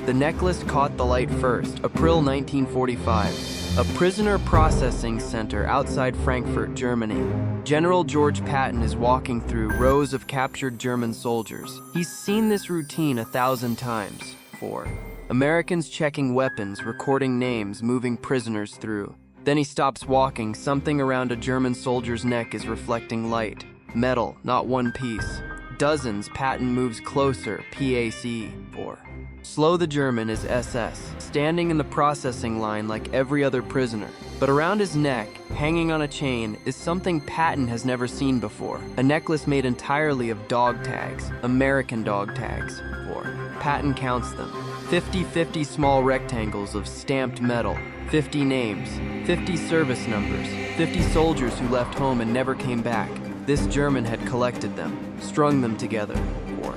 The necklace caught the light first, April 1945. A prisoner processing center outside Frankfurt, Germany. General George Patton is walking through rows of captured German soldiers. He's seen this routine 1,000 times. 4. Americans checking weapons, recording names, moving prisoners through. Then he stops walking. Something around a German soldier's neck is reflecting light. Metal, not one piece. Dozens. Patton moves closer. PAC. 4. Slow the German is SS, standing in the processing line like every other prisoner. But around his neck, hanging on a chain, is something Patton has never seen before. A necklace made entirely of dog tags, American dog tags. 4. Patton counts them. 50 small rectangles of stamped metal. 50 names, 50 service numbers, 50 soldiers who left home and never came back. This German had collected them, strung them together. 4.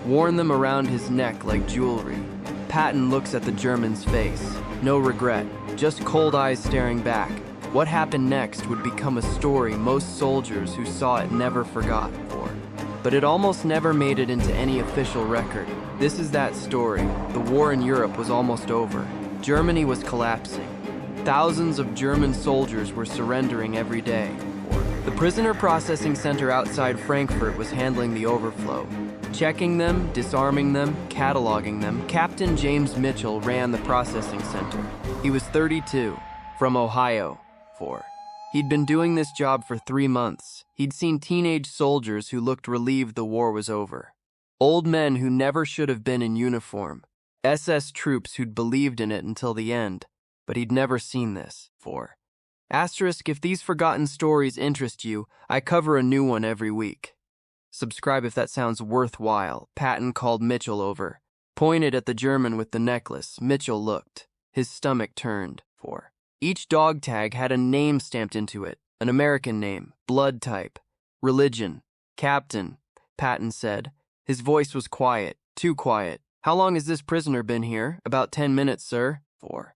Worn them around his neck like jewelry. Patton looks at the German's face. No regret, just cold eyes staring back. What happened next would become a story most soldiers who saw it never forgot. 4. But it almost never made it into any official record. This is that story. The war in Europe was almost over. Germany was collapsing. Thousands of German soldiers were surrendering every day. 4. The prisoner processing center outside Frankfurt was handling the overflow. Checking them, disarming them, cataloging them, Captain James Mitchell ran the processing center. He was 32, from Ohio. 4. He'd been doing this job for 3 months. He'd seen teenage soldiers who looked relieved the war was over. Old men who never should have been in uniform. SS troops who'd believed in it until the end. But he'd never seen this. 4. Asterisk, if these forgotten stories interest you, I cover a new one every week. Subscribe if that sounds worthwhile. Patton called Mitchell over. Pointed at the German with the necklace. Mitchell looked. His stomach turned. 4. Each dog tag had a name stamped into it. An American name. Blood type. Religion. Captain. Patton said. His voice was quiet. Too quiet. How long has this prisoner been here? About 10 minutes, sir. 4.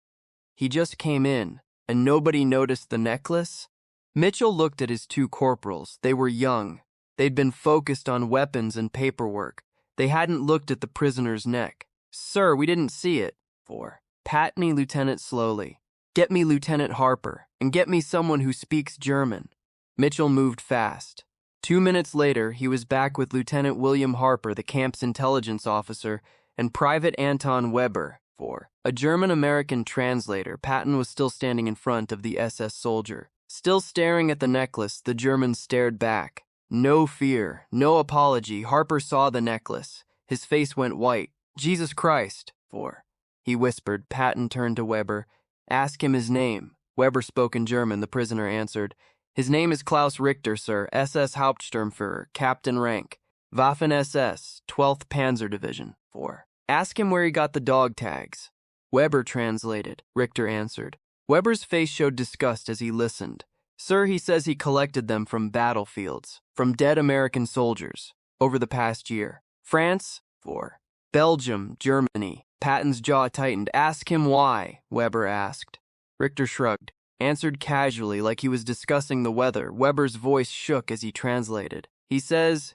He just came in, and nobody noticed the necklace? Mitchell looked at his 2 corporals. They were young. They'd been focused on weapons and paperwork. They hadn't looked at the prisoner's neck. Sir, we didn't see it. 4. Pat me, Lieutenant, slowly. Get me Lieutenant Harper, and get me someone who speaks German. Mitchell moved fast. 2 minutes later, he was back with Lieutenant William Harper, the camp's intelligence officer, and Private Anton Weber. 4. A German-American translator. Patton was still standing in front of the SS soldier. Still staring at the necklace, the German stared back. No fear, no apology. Harper saw the necklace. His face went white. Jesus Christ. 4. He whispered. Patton turned to Weber. Ask him his name. Weber spoke in German. The prisoner answered. His name is Klaus Richter, sir. SS Hauptsturmführer, Captain rank. Waffen-SS, 12th Panzer Division. 4. Ask him where he got the dog tags. Weber translated. Richter answered. Weber's face showed disgust as he listened. Sir, he says he collected them from battlefields, from dead American soldiers, over the past year. France? 4. Belgium, Germany. Patton's jaw tightened. Ask him why, Weber asked. Richter shrugged, answered casually like he was discussing the weather. Weber's voice shook as he translated. He says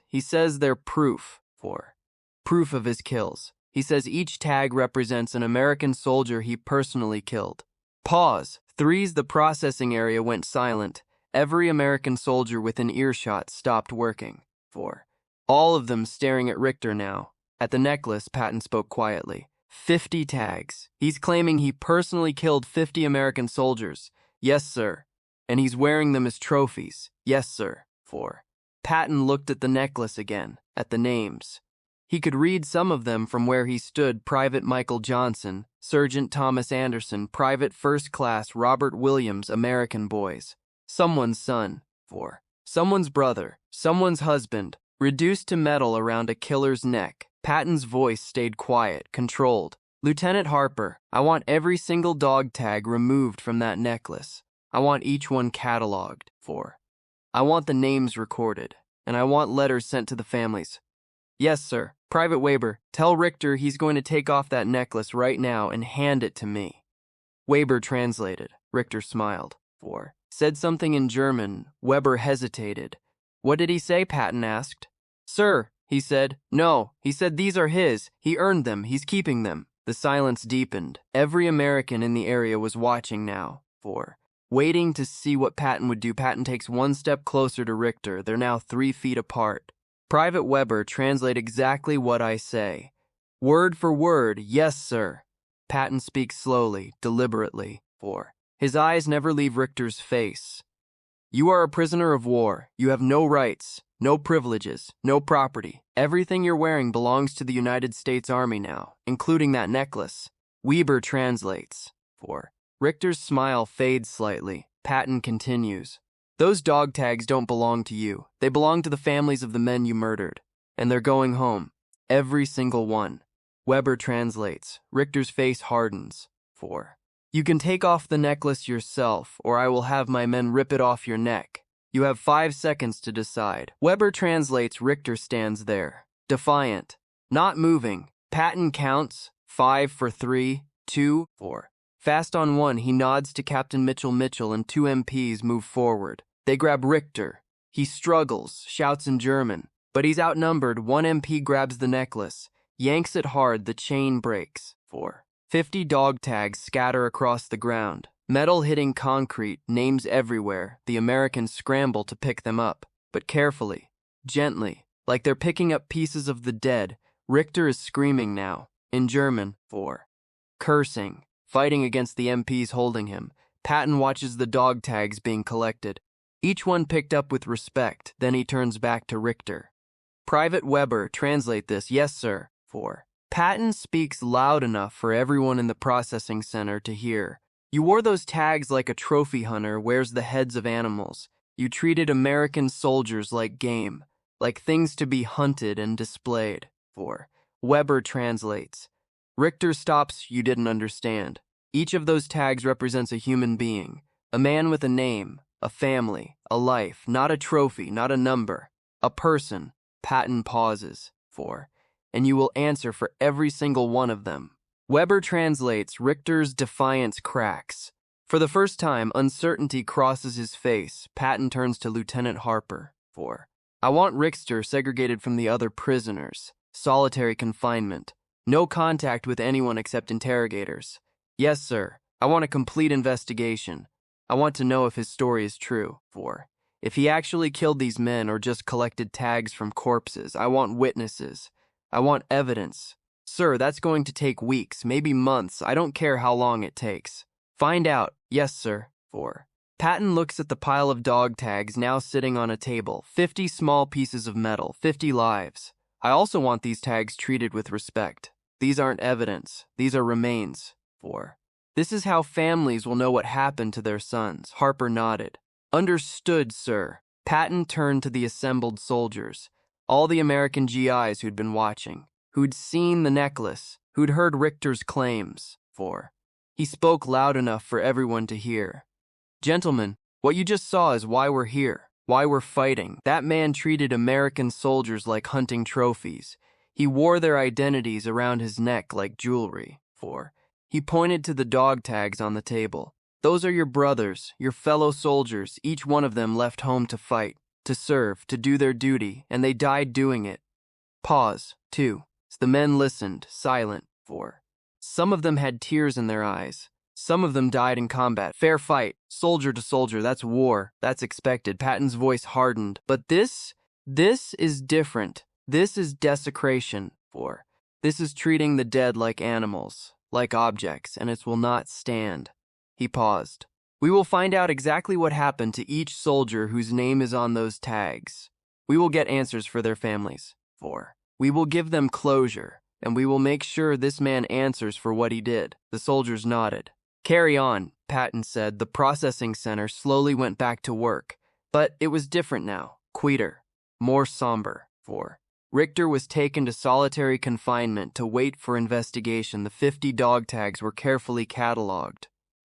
they're proof. 4. Proof of his kills. He says each tag represents an American soldier he personally killed. Pause. 3's the processing area went silent. Every American soldier within earshot stopped working. 4. All of them staring at Richter now. At the necklace, Patton spoke quietly. 50 tags. He's claiming he personally killed 50 American soldiers. Yes, sir. And he's wearing them as trophies. Yes, sir. 4. Patton looked at the necklace again, at the names. He could read some of them from where he stood. Private Michael Johnson, Sergeant Thomas Anderson, Private First Class Robert Williams, American boys. Someone's son. 4. Someone's brother, someone's husband, reduced to metal around a killer's neck. Patton's voice stayed quiet, controlled. Lieutenant Harper, I want every single dog tag removed from that necklace. I want each one cataloged. 4. I want the names recorded, and I want letters sent to the families. Yes, sir. Private Weber, tell Richter he's going to take off that necklace right now and hand it to me. Weber translated. Richter smiled. 4. Said something in German. Weber hesitated. What did he say? Patton asked. Sir, he said. No, he said these are his. He earned them. He's keeping them. The silence deepened. Every American in the area was watching now. 4. Waiting to see what Patton would do. Patton takes one step closer to Richter. They're now 3 feet apart. Private Weber, translate exactly what I say. Word for word, yes, sir. Patton speaks slowly, deliberately. 4. His eyes never leave Richter's face. You are a prisoner of war. You have no rights, no privileges, no property. Everything you're wearing belongs to the United States Army now, including that necklace. Weber translates. 4. Richter's smile fades slightly. Patton continues. Those dog tags don't belong to you. They belong to the families of the men you murdered. And they're going home. Every single one. Weber translates. Richter's face hardens. 4. You can take off the necklace yourself, or I will have my men rip it off your neck. You have 5 seconds to decide. Weber translates. Richter stands there, defiant, not moving. Patton counts. 5 for 3, 2, 4. Fast on one, he nods to Captain Mitchell and 2 MPs move forward. They grab Richter. He struggles, shouts in German, but he's outnumbered. 1 MP grabs the necklace, yanks it hard, the chain breaks. 4. 50 dog tags scatter across the ground. Metal hitting concrete, names everywhere. The Americans scramble to pick them up, but carefully, gently, like they're picking up pieces of the dead. Richter is screaming now, in German. 4. Cursing, fighting against the MPs holding him. Patton watches the dog tags being collected, each one picked up with respect. Then he turns back to Richter. Private Weber, translate this. Yes, sir. 4. Patton speaks loud enough for everyone in the processing center to hear. You wore those tags like a trophy hunter wears the heads of animals. You treated American soldiers like game, like things to be hunted and displayed. 4. Weber translates. Richter stops. You didn't understand. Each of those tags represents a human being, a man with a name, a family, a life, not a trophy, not a number, a person. Patton pauses. 4. And you will answer for every single one of them. Weber translates. Richter's defiance cracks. For the first time, uncertainty crosses his face. Patton turns to Lieutenant Harper. 4. I want Richter segregated from the other prisoners. Solitary confinement. No contact with anyone except interrogators. Yes, sir. I want a complete investigation. I want to know if his story is true. 4. If he actually killed these men or just collected tags from corpses. I want witnesses. I want evidence. Sir, that's going to take weeks, maybe months. I don't care how long it takes. Find out. Yes, sir. 4. Patton looks at the pile of dog tags now sitting on a table. 50 small pieces of metal, 50 lives. I also want these tags treated with respect. These aren't evidence. These are remains. 4. This is how families will know what happened to their sons. Harper nodded. Understood, sir. Patton turned to the assembled soldiers. All the American GIs who'd been watching, who'd seen the necklace, who'd heard Richter's claims. 4. He spoke loud enough for everyone to hear. Gentlemen, what you just saw is why we're here, why we're fighting. That man treated American soldiers like hunting trophies. He wore their identities around his neck like jewelry. 4. He pointed to the dog tags on the table. Those are your brothers, your fellow soldiers. Each one of them left home to fight, to serve, to do their duty, and they died doing it. Pause. 2. The men listened, silent. 4. Some of them had tears in their eyes. Some of them died in combat. Fair fight, soldier to soldier, that's war. That's expected. Patton's voice hardened. But this is different. This is desecration. 4. This is treating the dead like animals, like objects, and it will not stand. He paused. We will find out exactly what happened to each soldier whose name is on those tags. We will get answers for their families. 4. We will give them closure, and we will make sure this man answers for what he did. The soldiers nodded. Carry on, Patton said. The processing center slowly went back to work, but it was different now, quieter, more somber. 4. Richter was taken to solitary confinement to wait for investigation. The 50 dog tags were carefully cataloged.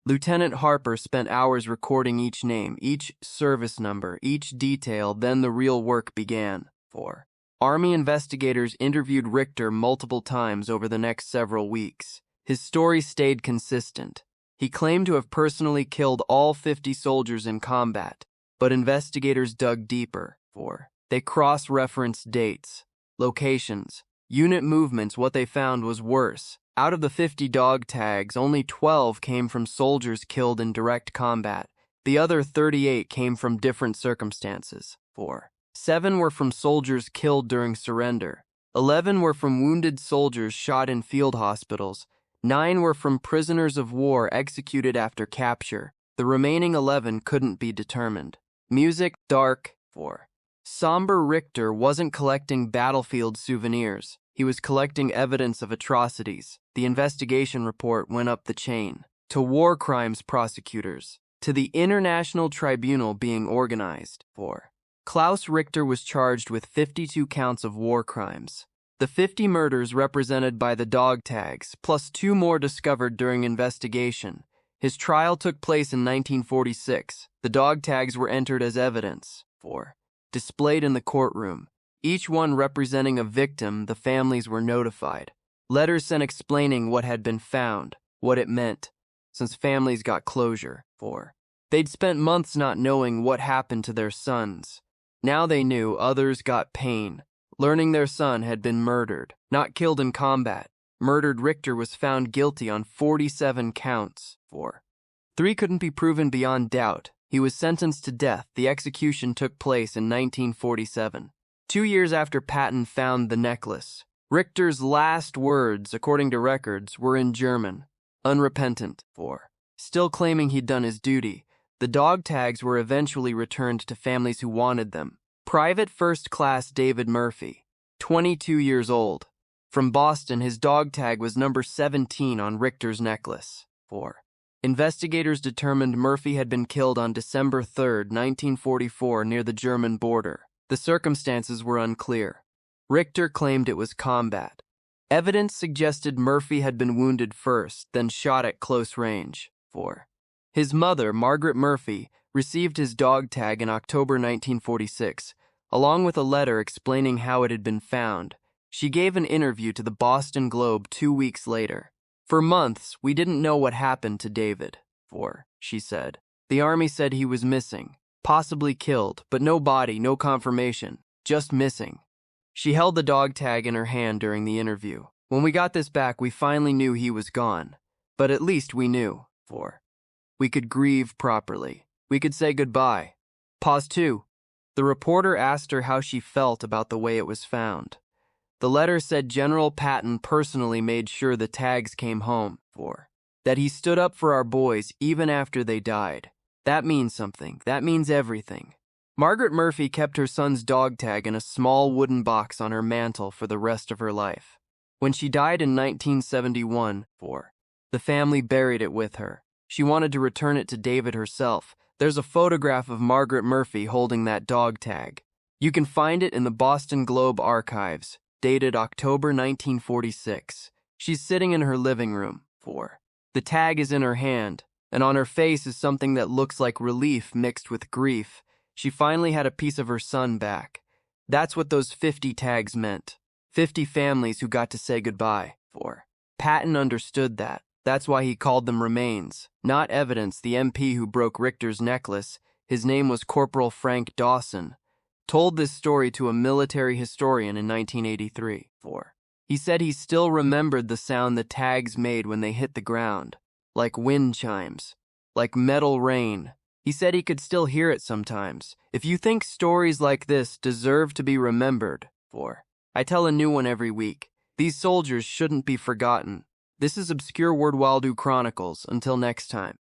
Lieutenant Harper spent hours recording each name, each service number, each detail. Then the real work began. 4. Army investigators interviewed Richter multiple times over the next several weeks. His story stayed consistent. He claimed to have personally killed all 50 soldiers in combat, but investigators dug deeper. 4. They cross-referenced dates, locations, unit movements. What they found was worse. Out of the 50 dog tags, only 12 came from soldiers killed in direct combat. The other 38 came from different circumstances. 4. 7 were from soldiers killed during surrender. 11 were from wounded soldiers shot in field hospitals. 9 were from prisoners of war executed after capture. The remaining 11 couldn't be determined. Music, dark. 4. Somber Richter wasn't collecting battlefield souvenirs. He was collecting evidence of atrocities. The investigation report went up the chain, to war crimes prosecutors, to the international tribunal being organized. 4. Klaus Richter was charged with 52 counts of war crimes. The 50 murders represented by the dog tags, plus 2 more discovered during investigation. His trial took place in 1946. The dog tags were entered as evidence. 4. Displayed in the courtroom. Each one representing a victim, the families were notified. Letters sent explaining what had been found, what it meant, since families got closure. 4. They'd spent months not knowing what happened to their sons. Now they knew. Others got pain, learning their son had been murdered, not killed in combat. Murdered Richter was found guilty on 47 counts. 4. 3 couldn't be proven beyond doubt. He was sentenced to death. The execution took place in 1947. 2 years after Patton found the necklace. Richter's last words, according to records, were in German. Unrepentant. 4. Still claiming he'd done his duty. The dog tags were eventually returned to families who wanted them. Private First Class David Murphy, 22 years old. From Boston, his dog tag was number 17 on Richter's necklace. 4. Investigators determined Murphy had been killed on December 3, 1944, near the German border. The circumstances were unclear. Richter claimed it was combat. Evidence suggested Murphy had been wounded first, then shot at close range. 4. His mother, Margaret Murphy, received his dog tag in October 1946, along with a letter explaining how it had been found. She gave an interview to the Boston Globe 2 weeks later. For months, we didn't know what happened to David. 4. She said. The army said he was missing. Possibly killed, but no body, no confirmation, just missing. She held the dog tag in her hand during the interview. When we got this back, we finally knew he was gone. But at least we knew. 4. We could grieve properly. We could say goodbye. Pause 2. The reporter asked her how she felt about the way it was found. The letter said General Patton personally made sure the tags came home. 4. That he stood up for our boys even after they died. That means something. That means everything. Margaret Murphy kept her son's dog tag in a small wooden box on her mantle for the rest of her life. When she died in 1971, 4. The family buried it with her. She wanted to return it to David herself. There's a photograph of Margaret Murphy holding that dog tag. You can find it in the Boston Globe archives, dated October 1946. She's sitting in her living room. 4. The tag is in her hand, and on her face is something that looks like relief mixed with grief. She finally had a piece of her son back. That's what those 50 tags meant. 50 families who got to say goodbye. 4. Patton understood that. That's why he called them remains, not evidence. The MP who broke Richter's necklace, his name was Corporal Frank Dawson, told this story to a military historian in 1983. 4. He said he still remembered the sound the tags made when they hit the ground, like wind chimes, like metal rain. He said he could still hear it sometimes. If you think stories like this deserve to be remembered, 4. I tell a new one every week. These soldiers shouldn't be forgotten. This is Obscure WWII Chronicles. Until next time.